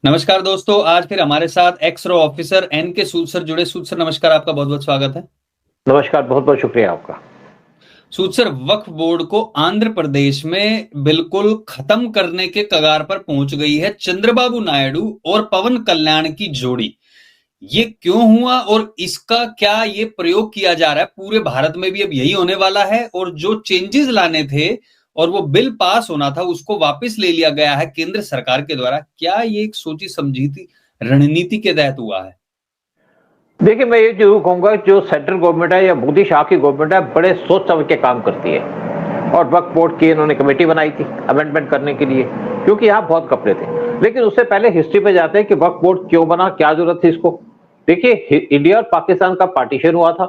नमस्कार दोस्तों, आज फिर हमारे साथ एक्स रो ऑफिसर एन के सूद सर जुड़े। सूद सर नमस्कार, आपका बहुत बहुत स्वागत है। नमस्कार, बहुत-बहुत शुक्रिया आपका। सूद सर, वक्फ बोर्ड को आंध्र प्रदेश में बिल्कुल खत्म करने के कगार पर पहुंच गई है चंद्रबाबू नायडू और पवन कल्याण की जोड़ी। ये क्यों हुआ और इसका क्या ये प्रयोग किया जा रहा है? पूरे भारत में भी अब यही होने वाला है और जो चेंजेस लाने थे और वो बिल पास होना था उसको वापस ले लिया गया है केंद्र सरकार के द्वारा। क्या ये एक सोची समझी थी रणनीति के तहत हुआ है? देखिए, मैं ये ज़रूर कहूँगा जो सेंट्रल गवर्नमेंट है या मोदी शाह की गवर्नमेंट है, बड़े सोच समझ के काम करती है। और वक्फ बोर्ड की इन्होंने कमेटी बनाई थी अमेंडमेंट करने के लिए, क्योंकि यहाँ बहुत कपड़े थे। लेकिन उससे पहले हिस्ट्री पे जाते हैं कि वक्फ बोर्ड क्यों बना, क्या जरूरत थी इसको। देखिए, इंडिया और पाकिस्तान का पार्टीशन हुआ था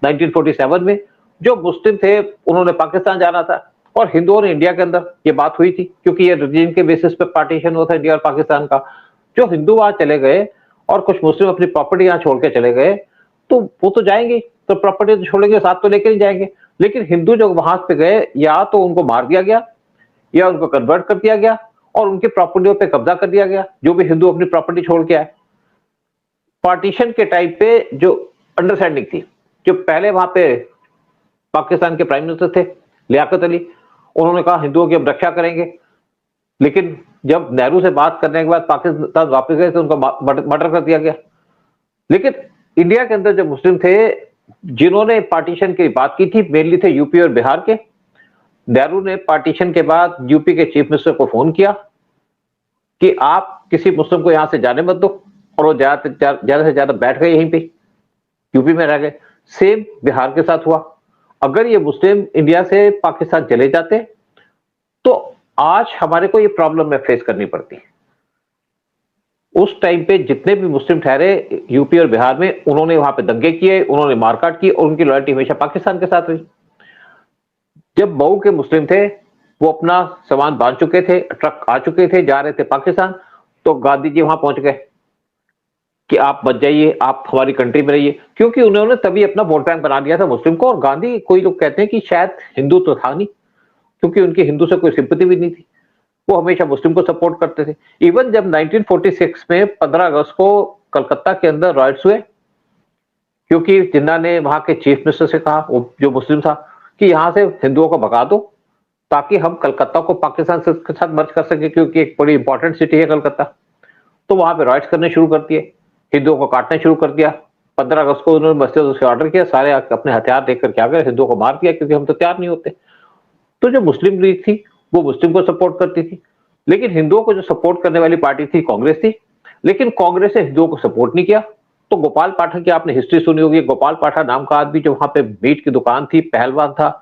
1947 में। जो मुस्लिम थे उन्होंने पाकिस्तान जाना था और हिंदुओं ने इंडिया के अंदर ये बात हुई थी, क्योंकि ये रीजन के बेसिस पे पार्टीशन हुआ था इंडिया और पाकिस्तान का। जो हिंदू वहां चले गए और कुछ मुस्लिम अपनी प्रॉपर्टी यहाँ छोड़ के चले गए, तो वो तो जाएंगे, तो प्रॉपर्टी तो छोड़ेंगे, साथ तो लेकर ही जाएंगे। लेकिन हिंदू जो वहां पे गए, या तो उनको मार दिया गया या उनको कन्वर्ट कर दिया गया और उनकी प्रॉपर्टियों पे कब्जा कर दिया गया, जो भी हिंदू अपनी प्रॉपर्टी छोड़ के आए। पार्टीशन के टाइम पे जो अंडरस्टैंडिंग थी, जो पहले वहां पे पाकिस्तान के प्राइम मिनिस्टर थे लियाकत अली, उन्होंने कहा हिंदुओं की हम रक्षा करेंगे। लेकिन जब नेहरू से बात करने के बाद पाकिस्तान वापस गए तो उनको मर्डर कर दिया गया। लेकिन इंडिया के अंदर जो मुस्लिम थे जिन्होंने पार्टीशन की बात की थी, मेनली थे यूपी और बिहार के। नेहरू ने पार्टीशन के बाद यूपी के चीफ मिनिस्टर को फोन किया कि आप किसी मुस्लिम को यहां से जाने मत दो, और वो ज्यादा से ज्यादा बैठ गए यहीं पे, यूपी में रह गए। सेम बिहार के साथ हुआ। अगर ये मुस्लिम इंडिया से पाकिस्तान चले जाते तो आज हमारे को ये प्रॉब्लम में फेस करनी पड़ती। उस टाइम पे जितने भी मुस्लिम ठहरे यूपी और बिहार में, उन्होंने वहां पे दंगे किए, उन्होंने मारकाट की और उनकी लॉयल्टी हमेशा पाकिस्तान के साथ रही। जब मऊ के मुस्लिम थे, वो अपना सामान बांध चुके थे, ट्रक आ चुके थे, जा रहे थे पाकिस्तान, तो गांधी जी वहां पहुंच गए कि आप बच जाइए, आप हमारी कंट्री में रहिए, क्योंकि उन्होंने तभी अपना वोट बैंक बना दिया था मुस्लिम को। और गांधी, कोई लोग कहते हैं कि शायद हिंदू तो था नहीं, क्योंकि उनकी हिंदू से कोई सिंपैथी भी नहीं थी, वो हमेशा मुस्लिम को सपोर्ट करते थे। इवन जब 1946 में 15 अगस्त को कलकत्ता के अंदर रॉयट्स हुए, क्योंकि जिन्ना ने वहां के चीफ मिनिस्टर से कहा, वो जो मुस्लिम था, कि यहां से हिंदुओं को भगा दो ताकि हम कलकत्ता को पाकिस्तान के साथ मर्ज कर सके, क्योंकि एक बड़ी इंपॉर्टेंट सिटी है कलकत्ता। तो वहां पे रॉयट्स करने शुरू कर दिए, हिंदुओं को काटना शुरू कर दिया। 15 अगस्त को उन्होंने मस्जिद से ऑर्डर किया, सारे अपने हथियार लेकर क्या गए, हिंदुओं को मार दिया, क्योंकि हम तो तैयार नहीं होते। तो जो मुस्लिम लीग थी वो मुस्लिम को सपोर्ट करती थी, लेकिन हिंदुओं को जो सपोर्ट करने वाली पार्टी थी कांग्रेस थी। लेकिन कांग्रेस ने हिंदुओं को सपोर्ट नहीं किया। तो गोपाल पाठक की आपने हिस्ट्री सुनी होगी। गोपाल पाठक नाम का आदमी जो वहां पे मीट की दुकान थी, पहलवान था,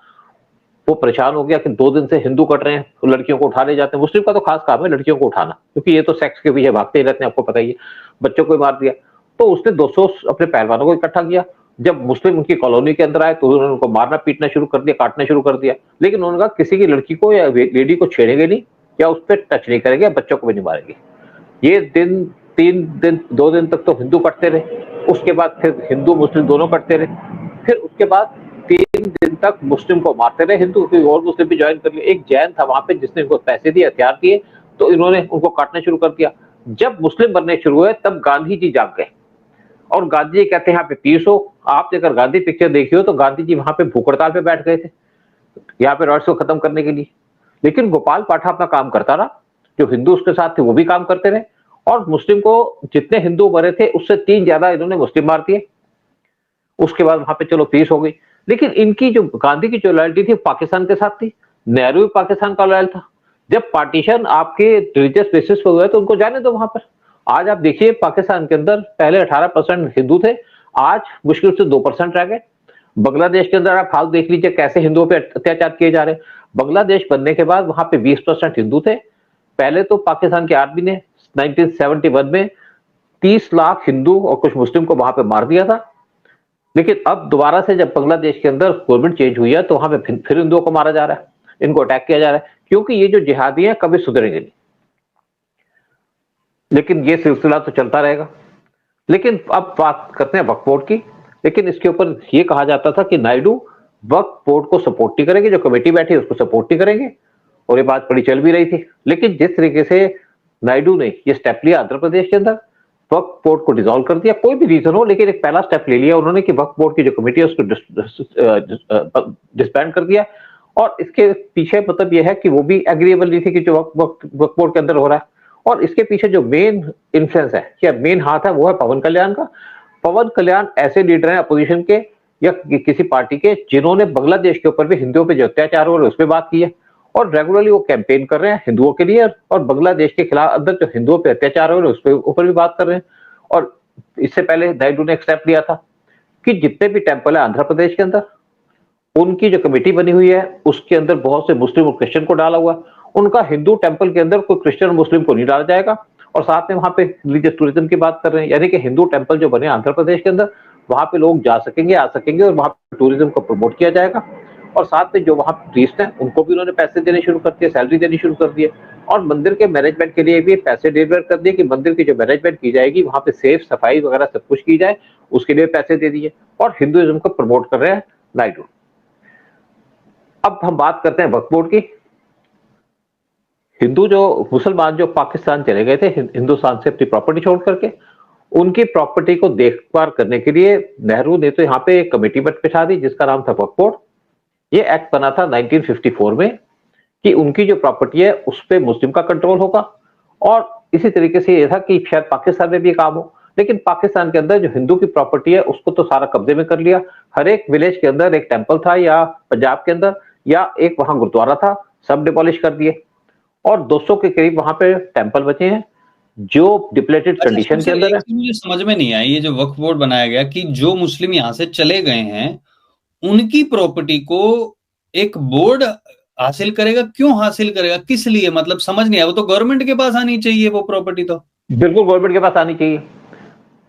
वो परेशान हो गया कि 2 दिन से हिंदू कट रहे हैं, तो लड़कियों को उठा ले जाते हैं। मुस्लिम का तो खास काम है लड़कियों को उठाना, क्योंकि ये तो सेक्स के पीछे भागते ही रहते हैं, आपको पता ही है। बच्चों को मार दिया। तो उसने 200 अपने पहलवानों को इकट्ठा किया। जब मुस्लिम उनकी कॉलोनी के अंदर आए तो उन्होंने उनको मारना पीटना शुरू कर दिया, काटना शुरू कर दिया। लेकिन उन्होंने कहा किसी की लड़की को या लेडी को छेड़ेंगे नहीं, या उस पर टच नहीं करेंगे, बच्चों को भी नहीं मारेंगे। ये दिन 3 दिन 2 दिन तक तो हिंदू कटते रहे। उसके बाद फिर हिंदू मुस्लिम दोनों कटते रहे। फिर उसके बाद 3 दिन तक मुस्लिम को मारते रहे हिंदू, कोई और मुस्लिम भी ज्वाइन कर लिया। एक जैन था वहां पे जिसने इनको पैसे दिए, हथियार दिए, तो इन्होंने उनको काटना शुरू कर दिया। जब मुस्लिम बनने शुरू हुए तब गांधी जी जाग गए, और गांधी जी कहते हैं यहाँ पे पीस हो। आपने अगर गांधी पिक्चर देखी हो तो गांधी जी वहां पे भूख हड़ताल पे बैठ गए थे, यहाँ पे रॉयट्स को खत्म करने के लिए। लेकिन गोपाल पाठक अपना काम करता रहा, जो हिंदू उसके साथ थे वो भी काम करते रहे, और मुस्लिम को जितने हिंदू मरे थे उससे 3 ज्यादा इन्होंने मुस्लिम मार दिए। उसके बाद वहां पे चलो पीस हो गई। लेकिन इनकी जो गांधी की जो लॉयल्टी थी पाकिस्तान के साथ थी। नेहरू भी पाकिस्तान का लॉयल था। जब पार्टीशन आपके रिलीजियस बेसिस पे हुआ तो उनको जाने दो वहां पर। आज आप देखिए पाकिस्तान के अंदर पहले 18% हिंदू थे, आज मुश्किल से 2% रह गए। बांग्लादेश के अंदर आप हाल देख लीजिए कैसे हिंदुओं पे अत्याचार किए जा रहे हैं। बांग्लादेश बनने के बाद वहां पे 20% हिंदू थे। पहले तो पाकिस्तान की आर्मी ने 1971 में 30 लाख हिंदू और कुछ मुस्लिम को वहां पे मार दिया था। लेकिन अब दोबारा से जब बांग्लादेश के अंदर गवर्नमेंट चेंज हुई है तो वहां पे फिर हिंदुओं को मारा जा रहा है, इनको अटैक किया जा रहा है, क्योंकि ये जो जिहादी हैं कभी सुधरेंगे नहीं। लेकिन ये सिलसिला तो चलता रहेगा। लेकिन अब बात करते हैं वक्फ बोर्ड की। लेकिन इसके ऊपर ये कहा जाता था कि नायडू वक्फ बोर्ड को सपोर्ट नहीं करेंगे, जो कमेटी बैठी है उसको सपोर्ट नहीं करेंगे, और ये बात बड़ी चल भी रही थी। लेकिन जिस तरीके से नायडू ने ये स्टेप लिया आंध्र प्रदेश के अंदर, वक्फ बोर्ड को डिसॉल्व कर दिया, कोई भी रीजन हो, लेकिन एक पहला स्टेप ले लिया उन्होंने कि वक्फ बोर्ड की जो कमेटी है उसको डिसबैंड कर दिया। और इसके पीछे मतलब यह है कि वो भी एग्रीएबल नहीं थी कि जो वक्फ बोर्ड के अंदर हो रहा है। और इसके पीछे जो मेन इन्फ्लुएंस है या मेन हाथ है वो है पवन कल्याण का। पवन कल्याण ऐसे लीडर हैं अपोजिशन के या किसी पार्टी के जिन्होंने बांग्लादेश के ऊपर भी हिंदुओं पे जो अत्याचार हो रहे उस पर बात की है, और रेगुलरली वो कैंपेन कर रहे हैं हिंदुओं के लिए, और बांग्लादेश के खिलाफ अंदर जो हिंदुओं पे अत्याचार हो रहे उस पर ऊपर भी बात कर रहे हैं। और इससे पहले नायडू ने एक स्टेप लिया था कि जितने भी टेंपल है आंध्र प्रदेश के अंदर उनकी जो कमेटी बनी हुई है उसके अंदर बहुत से मुस्लिम और क्रिश्चियन को डाला हुआ, उनका हिंदू टेंपल के अंदर कोई क्रिश्चियन और मुस्लिम को नहीं डाला जाएगा। और साथ में वहां पे रिलीजियस टूरिज्म की बात कर रहे हैं, यानी कि हिंदू टेंपल जो बने आंध्र प्रदेश के अंदर वहां पे लोग जा सकेंगे, आ सकेंगे, और वहां पे टूरिज्म को प्रमोट किया जाएगा। और साथ में जो वहां प्रीस्ट हैं उनको भी उन्होंने पैसे देने शुरू कर दिए, सैलरी देनी शुरू कर दिए, और मंदिर के मैनेजमेंट के लिए भी पैसे डिलीवर कर दिए कि मंदिर की जो मैनेजमेंट की जाएगी वहां पे सेफ सफाई वगैरह सब कुछ की जाए, उसके लिए पैसे दे दिए, और हिंदुइज्म को प्रमोट कर रहे हैं नायडू। अब हम बात करते हैं वक्फ बोर्ड की। हिंदू जो मुसलमान जो पाकिस्तान चले गए थे हिंदुस्तान से अपनी प्रॉपर्टी छोड़ करके, उनकी प्रॉपर्टी को देखभाल करने के लिए नेहरू ने तो यहाँ पे एक कमेटी बिठा दी जिसका नाम था वक्फ बोर्ड। ये एक्ट बना था 1954 में कि उनकी जो प्रॉपर्टी है उस पर मुस्लिम का कंट्रोल होगा। और इसी तरीके से ये था कि शायद पाकिस्तान में भी काम हो, लेकिन पाकिस्तान के अंदर जो हिंदू की प्रॉपर्टी है उसको तो सारा कब्जे में कर लिया। हर एक विलेज के अंदर एक टेंपल था, या पंजाब के अंदर या एक वहां गुरुद्वारा था, सब डिमोलिश कर दिए, और 200 के करीब वहां पे टेंपल बचे हैं जो डिप्लेटेड कंडीशन के अंदर है। मुझे समझ में नहीं आई ये जो वक्फ बोर्ड बनाया गया कि जो मुस्लिम यहाँ से चले गए हैं उनकी प्रॉपर्टी को एक बोर्ड हासिल करेगा, क्यों हासिल करेगा, किस लिए, मतलब समझ नहीं आया। वो तो गवर्नमेंट के पास आनी चाहिए वो प्रॉपर्टी, तो बिल्कुल गवर्नमेंट के पास आनी चाहिए।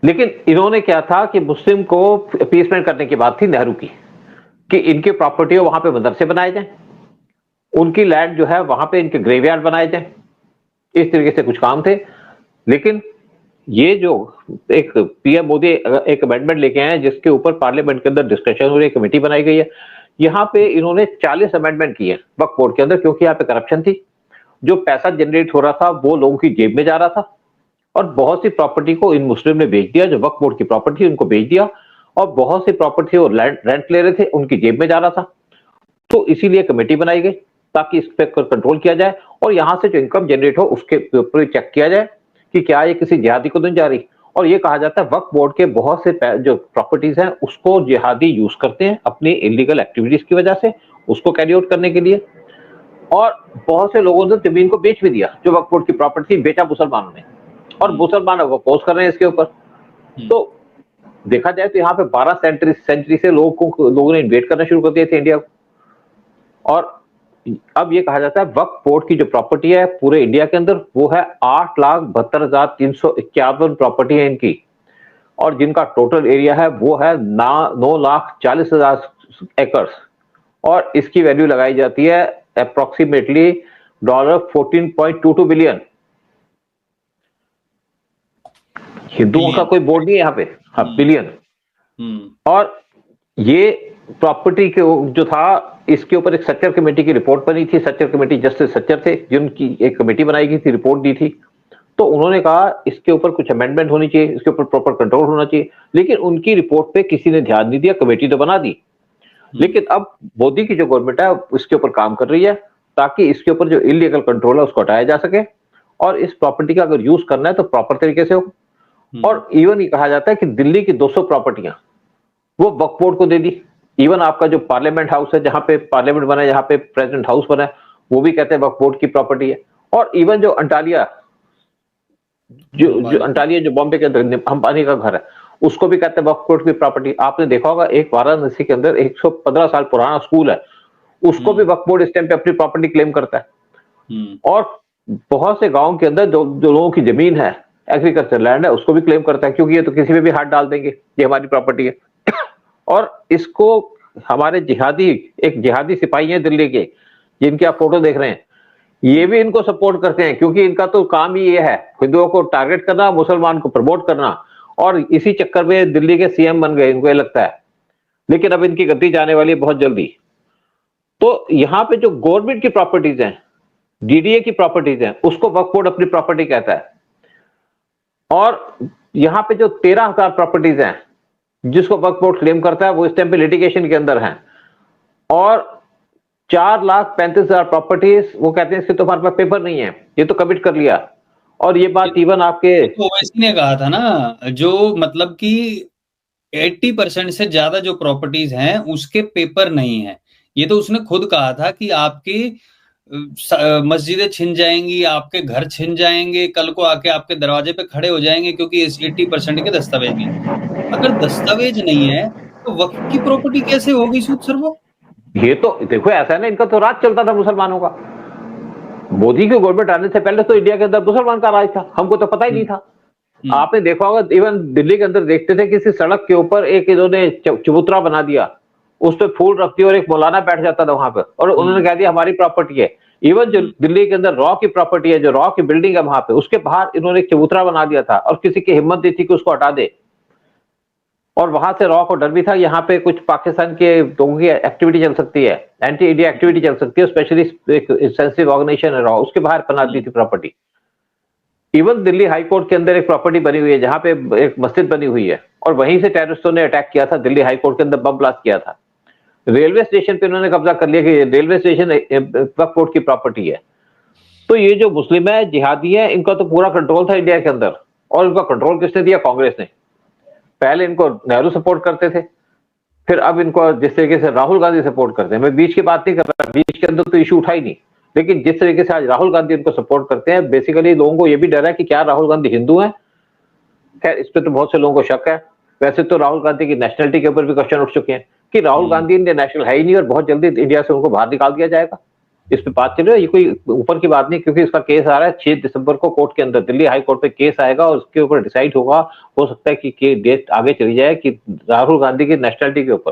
लेकिन इन्होंने क्या था कि मुस्लिम को अपीसमेंट करने की बात थी नेहरू की कि इनकी प्रॉपर्टी वहां पे मदरसे बनाए जाएं, उनकी लैंड जो है वहां पे इनके ग्रेवयार्ड बनाए जाएं, इस तरीके से कुछ काम थे। लेकिन ये जो एक पीएम मोदी एक अमेंडमेंट लेके आए हैं जिसके ऊपर पार्लियामेंट के अंदर डिस्कशन हो रही है, कमेटी बनाई गई है, यहाँ पे इन्होंने 40 अमेंडमेंट किए वक्फ बोर्ड के अंदर, क्योंकि यहाँ पे करप्शन थी, जो पैसा जनरेट हो रहा था वो लोगों की जेब में जा रहा था, और बहुत सी प्रॉपर्टी को इन मुस्लिम ने बेच दिया, जो वक्फ बोर्ड की प्रॉपर्टी उनको बेच दिया, और बहुत सी प्रॉपर्टी और रेंट ले रहे थे उनकी जेब में जा रहा था। तो इसीलिए कमेटी बनाई गई ताकि इस पर कंट्रोल किया जाए, और यहां से जो इनकम जनरेट हो उसके ऊपर चेक किया जाए कि क्या ये किसी जिहादी को नहीं जा रही। और ये कहा जाता है वक्फ बोर्ड के बहुत से जो प्रॉपर्टीज हैं उसको जिहादी यूज करते हैं अपनी इलीगल एक्टिविटीज की वजह से, उसको कैरी आउट करने के लिए। और बहुत से लोगों ने जमीन को बेच भी दिया, जो वक्फ बोर्ड की प्रॉपर्टी बेचा मुसलमानों ने, और मुसलमान अब अपोज कर रहे हैं इसके ऊपर। तो देखा जाए तो यहाँ पे 12 सेंचुरी से लोगों ने इन्वेट करना शुरू कर दिए थे इंडिया को। और अब ये कहा जाता है वक्फ बोर्ड की जो प्रॉपर्टी है पूरे इंडिया के अंदर वो है 8,72,351 प्रॉपर्टी है इनकी, और जिनका टोटल एरिया है वो है 9,40,000 एकड़, और इसकी वैल्यू लगाई जाती है अप्रोक्सीमेटली $14.22 बिलियन। हिंदुओं का कोई बोर्ड नहीं है यहाँ पे, हाँ बिलियन। और ये प्रॉपर्टी के जो था इसके ऊपर एक सच्चर कमेटी की रिपोर्ट बनी थी, सच्चर कमेटी जस्टिस सच्चर थे जिनकी एक कमेटी बनाई गई थी, रिपोर्ट दी थी। तो उन्होंने कहा इसके ऊपर कुछ अमेंडमेंट होनी चाहिए, इसके ऊपर प्रॉपर कंट्रोल होना चाहिए, लेकिन उनकी रिपोर्ट पे किसी ने ध्यान नहीं दिया, कमेटी तो बना दी। लेकिन अब मोदी की जो गवर्नमेंट है इसके ऊपर काम कर रही है ताकि इसके ऊपर जो इलीगल कंट्रोल है उसको हटाया जा सके, और इस प्रॉपर्टी का अगर यूज करना है तो प्रॉपर तरीके से हो। और इवन ये कहा जाता है कि दिल्ली की 200 प्रॉपर्टियां वो वक्फ बोर्ड को दे दी। इवन आपका जो पार्लियामेंट हाउस है जहां पे पार्लियामेंट बना है, जहां पे प्रेसिडेंट हाउस बना है, वो भी कहते हैं वक्फ बोर्ड की प्रॉपर्टी है। और इवन जो अंटालिया जो बॉम्बे के अंदर अंबानी का घर है उसको भी कहते हैं वक्फ बोर्ड की प्रॉपर्टी। आपने देखा होगा एक वाराणसी के अंदर 115 साल पुराना स्कूल है, उसको भी वक्फ बोर्ड इस टाइम पे अपनी प्रॉपर्टी क्लेम करता है। और बहुत से गाँव के अंदर जो लोगों की जमीन है, एग्रीकल्चर लैंड है, उसको भी क्लेम करता है, क्योंकि ये तो किसी में भी हाथ डाल देंगे, ये हमारी प्रॉपर्टी है। और इसको हमारे एक जिहादी सिपाही हैं दिल्ली के जिनकी आप फोटो देख रहे हैं, ये भी इनको सपोर्ट करते हैं, क्योंकि इनका तो काम ही ये है हिंदुओं को टारगेट करना, मुसलमान को प्रमोट करना, और इसी चक्कर में दिल्ली के सीएम बन गए, इनको ये लगता है। लेकिन अब इनकी गद्दी जाने वाली है बहुत जल्दी। तो यहाँ पे जो गवर्नमेंट की प्रॉपर्टीज हैं डीडीए की प्रॉपर्टीज हैं उसको वक्फ बोर्ड अपनी प्रॉपर्टी कहता है। और यहां पे जो 13,000 प्रॉपर्टीज हैं जिसको वक्फ बोर्ड क्लेम करता है वो इस टाइम पे लिटिगेशन के अंदर हैं। और 4,35,000 प्रॉपर्टीज वो कहते हैं इसके तो हमारे पास पेपर नहीं है, ये तो कमिट कर लिया। और ये बात इवन आपके तो ओवैसी ने कहा था ना, जो मतलब कि 80% से ज्यादा जो प्रॉपर्टीज हैं उसके पेपर नहीं है। ये तो उसने खुद कहा था कि आपकी मस्जिदें छिन जाएंगी, आपके घर छिन जाएंगे, कल को आके आपके दरवाजे पे खड़े हो जाएंगे क्योंकि इस 80% के दस्तावेज नहीं। अगर दस्तावेज नहीं है तो वक्फ की प्रॉपर्टी कैसे होगी सूद सर? वो ये तो देखो ऐसा है ना, इनका तो राज चलता था मुसलमानों का। मोदी की गवर्नमेंट आने से पहले तो इंडिया के अंदर मुसलमान का राज था, हमको तो पता ही नहीं था। आपने देखा होगा इवन दिल्ली के अंदर देखते थे किसी सड़क के ऊपर एक इन्होंने चबूतरा बना दिया, उस पर फूल रख दिया और एक मौलाना बैठ जाता था वहां पर और उन्होंने कह दिया हमारी प्रॉपर्टी है। इवन जो दिल्ली के अंदर रॉ की प्रॉपर्टी है, जो रॉ की बिल्डिंग है वहां पे, उसके बाहर इन्होंने एक चबूतरा बना दिया था और किसी की हिम्मत नहीं थी कि उसको हटा दे। और वहां से रॉ को डर भी था यहाँ पे कुछ पाकिस्तान के लोगों की एक्टिविटी चल सकती है, एंटी इंडिया एक्टिविटी चल सकती है, स्पेशली एक सेंसिटिव ऑर्गेनाइजेशन है रॉ, उसके बाहर बना दी थी property. Even Delhi high court के अंदर एक प्रॉपर्टी बनी हुई है जहां पे एक मस्जिद बनी हुई है और वहीं से टेररिस्टों ने अटैक किया था, दिल्ली हाई कोर्ट के अंदर बम ब्लास्ट किया था। रेलवे स्टेशन पे उन्होंने कब्जा कर लिया कि रेलवे स्टेशन वक्फ बोर्ड की प्रॉपर्टी है। तो ये जो मुस्लिम है, जिहादी है, इनका तो पूरा कंट्रोल था इंडिया के अंदर। और इनका कंट्रोल किसने दिया? कांग्रेस ने। पहले इनको नेहरू सपोर्ट करते थे, फिर अब इनको जिस तरीके से राहुल गांधी सपोर्ट करते हैं, मैं बीच की बात नहीं कर रहा, बीच के अंदर तो इशू उठा ही नहीं, लेकिन जिस तरीके से आज राहुल गांधी उनको सपोर्ट करते हैं, बेसिकली लोगों को यह भी डर है कि क्या राहुल गांधी हिंदू हैं। खैर इस पर तो बहुत से लोगों को शक है। वैसे तो राहुल गांधी की नेशनलिटी के ऊपर भी क्वेश्चन उठ चुके हैं कि राहुल गांधी इंडियन नेशनल है ही नहीं और बहुत जल्दी इंडिया से उनको बाहर निकाल दिया जाएगा। इस पे बात चल रही है, ये कोई ऊपर की बात नहीं, क्योंकि इसका केस आ रहा है 6 दिसंबर को कोर्ट के अंदर, दिल्ली हाई कोर्ट पे केस आएगा और उसके ऊपर डिसाइड होगा। हो सकता है कि डेट आगे चली जाए कि राहुल गांधी की नेशनलिटी के ऊपर।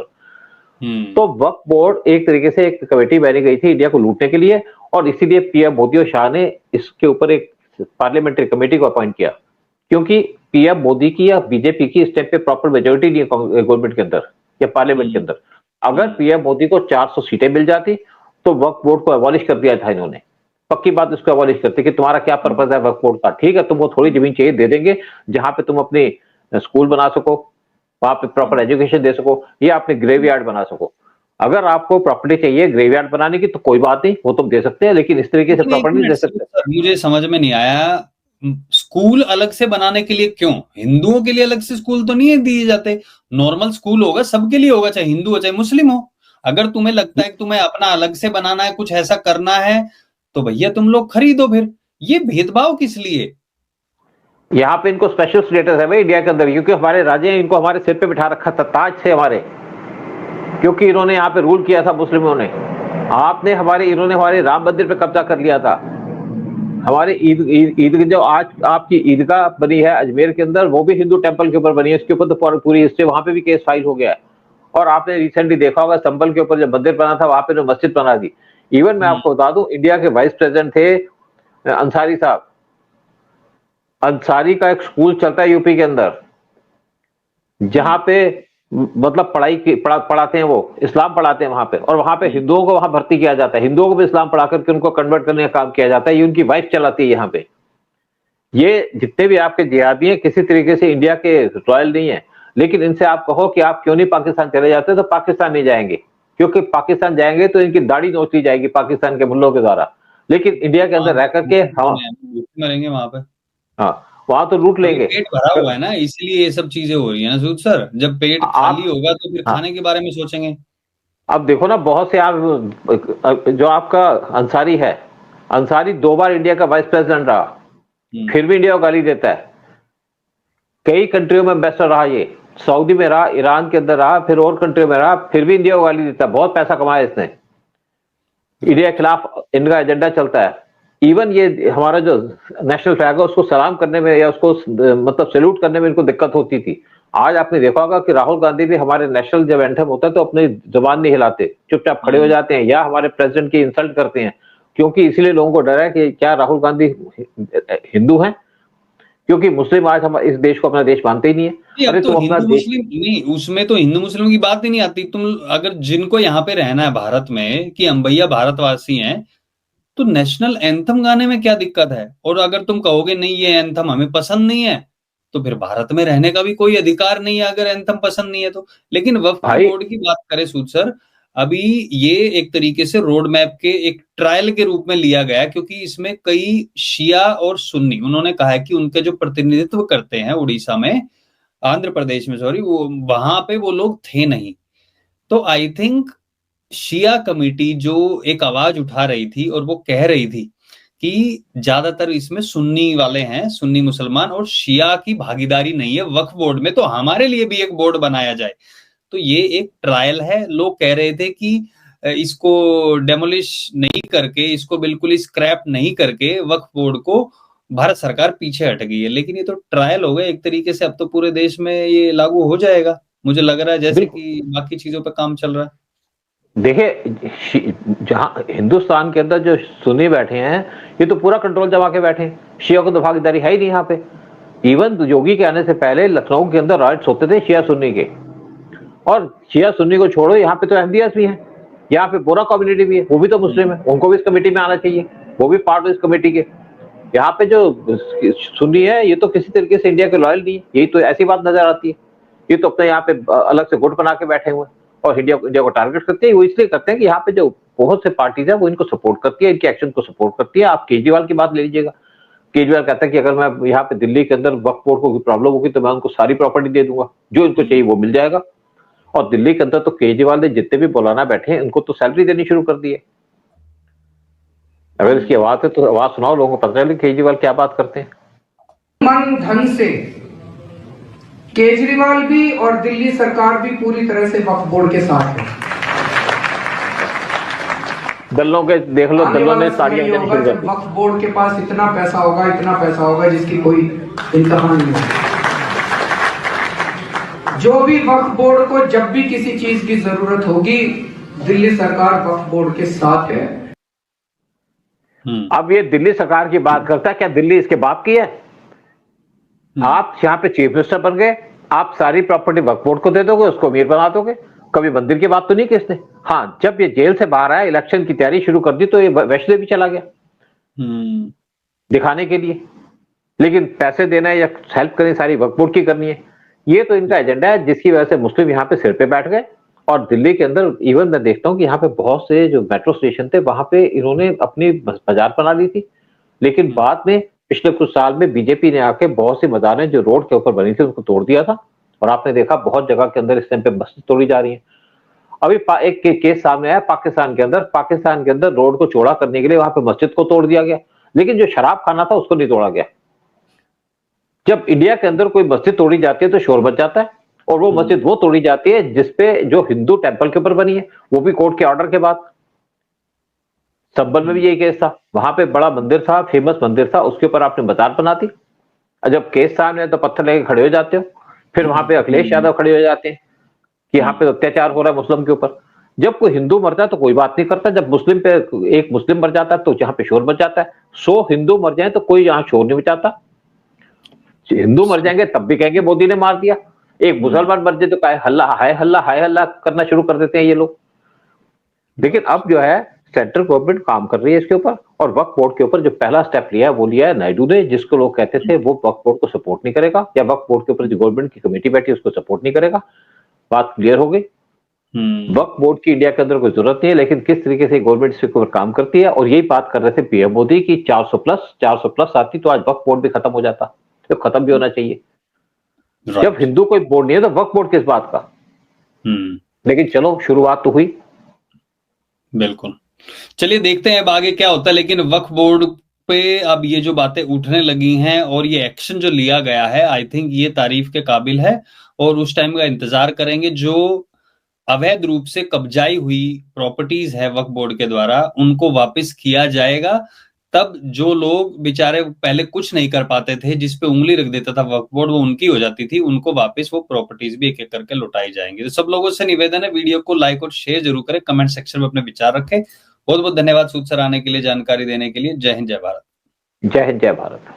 तो वक्फ बोर्ड एक तरीके से एक कमेटी बनी गई थी इंडिया को लूटने के लिए और इसीलिए पीएम मोदी और शाह ने इसके ऊपर एक पार्लियामेंट्री कमेटी को अपॉइंट किया, क्योंकि पीएम मोदी की या बीजेपी की इस टाइम पे प्रॉपर मेजोरिटी नहीं है गवर्नमेंट के अंदर या पार्लियामेंट के अंदर। अगर पीएम मोदी को 400 सीटें मिल जाती तो वक्फ बोर्ड को अबॉलिश कर दिया था इन्होंने। पक्की बात उसको अबॉलिश करते कि तुम्हारा क्या पर्पज है वक्फ बोर्ड का, ठीक है तुमको थोड़ी जमीन चाहिए दे देंगे जहां पे तुम अपने स्कूल बना सको, वहां पे प्रॉपर एजुकेशन दे सको या अपने ग्रेवयार्ड बना सको। अगर आपको प्रॉपर्टी चाहिए ग्रेवयार्ड बनाने की तो कोई बात नहीं, वो तुम दे सकते हैं, लेकिन इस तरीके से प्रॉपर्टी नहीं दे सकते। मुझे समझ में नहीं आया, स्कूल अलग से बनाने के लिए क्यों? हिंदुओं के लिए अलग से स्कूल तो नहीं दिए जाते? नॉर्मल स्कूल होगा, सबके लिए होगा, चाहे हिंदू हो चाहे मुस्लिम हो। अगर तुम्हें लगता है कि तुम्हें अपना अलग से बनाना है, कुछ ऐसा करना है, तो भैया तुम लोग खरीदो। फिर ये भेदभाव किस लिए? यहाँ पे इनको स्पेशल स्टेटस है भाई इंडिया के अंदर, क्योंकि हमारे राजे इनको हमारे सिर पे बिठा रखा था, ताज से हमारे, क्योंकि इन्होंने यहाँ पे रूल किया था मुस्लिमों ने। इन्होंने हमारे राम मंदिर पे कब्जा कर लिया था। हमारे ईद जो आज आपकी ईदगाह बनी है अजमेर के अंदर, वो भी हिंदू टेंपल के ऊपर बनी है, इसके ऊपर तो पूरी हिस्ट्री, वहां पे भी केस फाइल हो गया है। और आपने रिसेंटली देखा होगा संभल के ऊपर जब मंदिर बना था वहां पे जो मस्जिद बना दी। इवन मैं आपको बता दूं, इंडिया के वाइस प्रेसिडेंट थे अंसारी साहब, अंसारी का एक स्कूल चलता है यूपी के अंदर जहां पे मतलब पढ़ाते हैं, वो इस्लाम पढ़ाते हैं वहां पे, और वहां पे हिंदुओं को वहां भर्ती किया जाता है, हिंदुओं को भी इस्लाम पढ़ा करके उनको कन्वर्ट करने का काम किया जाता है। ये उनकी वाइफ चलाती है यहाँ पे। ये जितने भी आपके जिहादी हैं किसी तरीके से इंडिया के रॉयल नहीं है, लेकिन इनसे आप कहो कि आप क्यों नहीं पाकिस्तान चले जाते, तो पाकिस्तान नहीं जाएंगे, क्योंकि पाकिस्तान जाएंगे तो इनकी दाढ़ी नोच ली जाएगी पाकिस्तान के मुल्लों के द्वारा। लेकिन इंडिया के अंदर रह करके हम मरेंगे वहां पे, हाँ वहां तो लूट लेंगे। पेट भरा हुआ है ना, इसलिए ये सब चीजें हो रही है ना सूद सर। जब पेट खाली होगा तो फिर खाने के बारे में सोचेंगे। अब देखो ना, बहुत से आप जो आपका अंसारी है, अंसारी 2 बार इंडिया का वाइस प्रेसिडेंट रहा, फिर भी इंडिया को गाली देता है। कई कंट्रियों में एम्बेसडर रहा, ये सऊदी में रहा, ईरान के अंदर रहा, फिर और कंट्रियों में रहा, फिर भी इंडिया को गाली देता है। बहुत पैसा कमाया इसने, इंडिया के खिलाफ इनका एजेंडा चलता है। इवन ये हमारा जो नेशनल फ्लैग है उसको सलाम करने में या उसको मतलब सैल्यूट करने में इनको दिक्कत होती थी। आज आपने देखा होगा कि राहुल गांधी भी हमारे नेशनल जब एंथम होता है तो अपनी जुबान नहीं हिलाते, चुपचाप खड़े हो जाते हैं या हमारे प्रेसिडेंट की इंसल्ट करते हैं, क्योंकि इसीलिए लोगों को डर है कि क्या राहुल गांधी हिंदू हैं, क्योंकि मुस्लिम आज हम इस देश को अपना देश मानते ही नहीं है। अरे तो हिंदू मुस्लिम नहीं, उसमें तो हिंदू मुस्लिम की बात ही नहीं आती। तुम अगर जिनको यहाँ पे रहना है भारत में कि हम भैया भारतवासी हैं, तो नेशनल एंथम गाने में क्या दिक्कत है? और अगर तुम कहोगे नहीं ये एंथम हमें पसंद नहीं है, तो फिर भारत में रहने का भी कोई अधिकार नहीं है अगर एंथम पसंद नहीं है तो। लेकिन वक्फ भाई बोर्ड की बात करें सूद सर, अभी ये एक तरीके से रोड मैप के एक ट्रायल के रूप में लिया गया, क्योंकि इसमें कई शिया और सुन्नी, उन्होंने कहा है कि उनके जो प्रतिनिधित्व करते हैं उड़ीसा में, आंध्र प्रदेश में सॉरी, वो वहां पे वो लोग थे नहीं। तो आई थिंक शिया कमेटी जो एक आवाज उठा रही थी और वो कह रही थी कि ज्यादातर इसमें सुन्नी वाले हैं, सुन्नी मुसलमान, और शिया की भागीदारी नहीं है वक्फ बोर्ड में, तो हमारे लिए भी एक बोर्ड बनाया जाए। तो ये एक ट्रायल है। लोग कह रहे थे कि इसको डेमोलिश नहीं करके, इसको बिल्कुल स्क्रैप नहीं करके वक्फ बोर्ड को भारत सरकार पीछे हट गई है, लेकिन ये तो ट्रायल हो गया एक तरीके से। अब तो पूरे देश में ये लागू हो जाएगा, मुझे लग रहा है, जैसे बिल्कुल। कि बाकी चीजों पे काम चल रहा है। देखिए, जहां हिंदुस्तान के अंदर जो सुन्नी बैठे हैं, ये तो पूरा कंट्रोल जमा के बैठे हैं, शिया को तो भागीदारी है ही नहीं यहाँ पे। इवन योगी के आने से पहले लखनऊ के अंदर राइट्स होते थे शिया सुन्नी के, और शिया सुन्नी को छोड़ो, यहाँ पे तो एमडीएस भी है, यहाँ पे बोरा कम्युनिटी भी है, वो भी तो मुस्लिम है, उनको भी इस कमेटी में आना चाहिए, वो भी पार्ट इस कमेटी के। यहाँ पे जो सुन्नी है ये तो किसी तरीके से इंडिया के लॉयल नहीं है, यही तो ऐसी बात नजर आती है। ये तो अपने यहाँ पे अलग से गुट बना के बैठे हुए हैं और इंडिया को टारगेट करते हैं। वो इसलिए करते हैं कि यहाँ पे जो बहुत से पार्टीज है वो इनको सपोर्ट करती है, इनके एक्शन को सपोर्ट करती है। आप केजरीवाल की बात ले लीजिएगा, केजरीवाल कहता है कि अगर मैं यहाँ पे दिल्ली के अंदर वक्फ बोर्ड को कोई प्रॉब्लम होगी तो मैं उनको सारी प्रॉपर्टी दे दूंगा, जो इनको चाहिए वो मिल जाएगा। और दिल्ली के अंदर तो केजरीवाल ने जितने भी मौलाना बैठे हैं उनको तो सैलरी देनी शुरू कर दी है। अगर इसकी आवाज है तो आवाज सुनाओ, लोगों को पता चले केजरीवाल क्या बात करते हैं। मन धन से केजरीवाल भी और दिल्ली सरकार भी पूरी तरह से वक्फ बोर्ड के साथ है। दलों के देख लो, दलों ने तालियां देनी शुरू कर दी। वक्फ बोर्ड के पास इतना पैसा होगा जिसकी कोई इंतहा नहीं है। जो भी वक्फ बोर्ड को जब भी किसी चीज की जरूरत होगी, दिल्ली सरकार वक्फ बोर्ड के साथ है। अब ये दिल्ली सरकार की बात करता है, क्या दिल्ली इसके बाप की है? आप यहाँ पे चीफ मिनिस्टर बन गए, आप सारी प्रॉपर्टी वक्फ बोर्ड को दे दोगे, उसको अमीर बना दोगे। कभी मंदिर की बात तो नहीं किसने। हाँ, जब ये जेल से बाहर आया, इलेक्शन की तैयारी शुरू कर दी, तो ये वैष्णो देवी चला गया दिखाने के लिए। लेकिन पैसे देना है या हेल्प करनी सारी वक्फ बोर्ड की करनी है, ये तो इनका एजेंडा है, जिसकी वजह से मुस्लिम यहाँ पे सिर पे बैठ गए। और दिल्ली के अंदर इवन मैं देखता हूँ कि यहाँ पे बहुत से जो मेट्रो स्टेशन थे वहां पे इन्होंने अपनी बाजार बना ली थी, लेकिन बाद में पिछले कुछ साल में बीजेपी ने आके बहुत सी मजारें जो रोड के ऊपर बनी थी उनको तोड़ दिया था। और आपने देखा बहुत जगह के अंदर इस टाइम पे मस्जिद तोड़ी जा रही है। अभी एक केस सामने आया पाकिस्तान के अंदर रोड को चौड़ा करने के लिए वहां पे मस्जिद को तोड़ दिया गया, लेकिन जो शराब खाना था उसको नहीं तोड़ा गया। जब इंडिया के अंदर कोई मस्जिद तोड़ी जाती है तो शोर मच जाता है, और वो मस्जिद वो तोड़ी जाती है जिसपे जो हिंदू टेंपल के ऊपर बनी है, वो भी कोर्ट के ऑर्डर के बाद। संभल में भी यही केस था, वहां पे बड़ा मंदिर था, फेमस मंदिर था, उसके ऊपर आपने बाजार बना दी। जब केस सामने है तो पत्थर लेके खड़े हो जाते हो। फिर वहां पे अखिलेश यादव खड़े हो जाते हैं कि यहाँ पे अत्याचार हो रहा है मुस्लिम के ऊपर। जब कोई हिंदू मर जाए तो कोई बात नहीं करता, जब मुस्लिम पे एक मुस्लिम मर जाता है तो यहाँ पे शोर मच जाता है। 100 हिंदू मर जाए तो कोई यहाँ शोर नहीं मचाता। हिंदू मर जाएंगे तब भी कहेंगे मोदी ने मार दिया, एक मुसलमान मर जाए तो कहे हल्ला हाय हल्ला करना शुरू कर देते हैं ये लोग। लेकिन अब जो है सेंट्रल गवर्नमेंट काम कर रही है इसके ऊपर, और वक्फ बोर्ड के ऊपर जो पहला स्टेप लिया है वो लिया है नायडू ने, जिसको लोग कहते थे वो वक्फ बोर्ड को सपोर्ट नहीं करेगा, या वक्फ बोर्ड के ऊपर जो गवर्नमेंट की कमेटी बैठी है उसको सपोर्ट नहीं करेगा। बात क्लियर हो गई। वक्फ बोर्ड की इंडिया के अंदर कोई जरूरत नहीं है, लेकिन किस तरीके से गवर्नमेंट इसके ऊपर काम करती है। और यही बात कर रहे थे पीएम मोदी की 400 प्लस आती तो आज वक्फ बोर्ड भी खत्म हो जाता, तो खत्म भी होना चाहिए। जब हिंदू कोई बोर्ड नहीं है तो वक्फ बोर्ड किस बात का। लेकिन चलो शुरुआत तो हुई। बिल्कुल, चलिए देखते हैं अब आगे क्या होता है। लेकिन वक्फ बोर्ड पे अब ये जो बातें उठने लगी हैं और ये एक्शन जो लिया गया है, आई थिंक ये तारीफ के काबिल है, और उस टाइम का इंतजार करेंगे। जो अवैध रूप से कब्जाई हुई प्रॉपर्टीज है वक्फ बोर्ड के द्वारा, उनको वापस किया जाएगा। तब जो लोग बेचारे पहले कुछ नहीं कर पाते थे, जिस पे उंगली रख देता था वक्फ बोर्ड, वो उनकी हो जाती थी, उनको वापस वो प्रॉपर्टीज भी एक एक करके लौटाई जाएंगी। तो सब लोगों से निवेदन है, वीडियो को लाइक और शेयर जरूर करें, कमेंट सेक्शन में अपने विचार रखें। बहुत बहुत धन्यवाद सूद सर आने के लिए, जानकारी देने के लिए। जय हिंद, जय भारत। जय हिंद, जय भारत।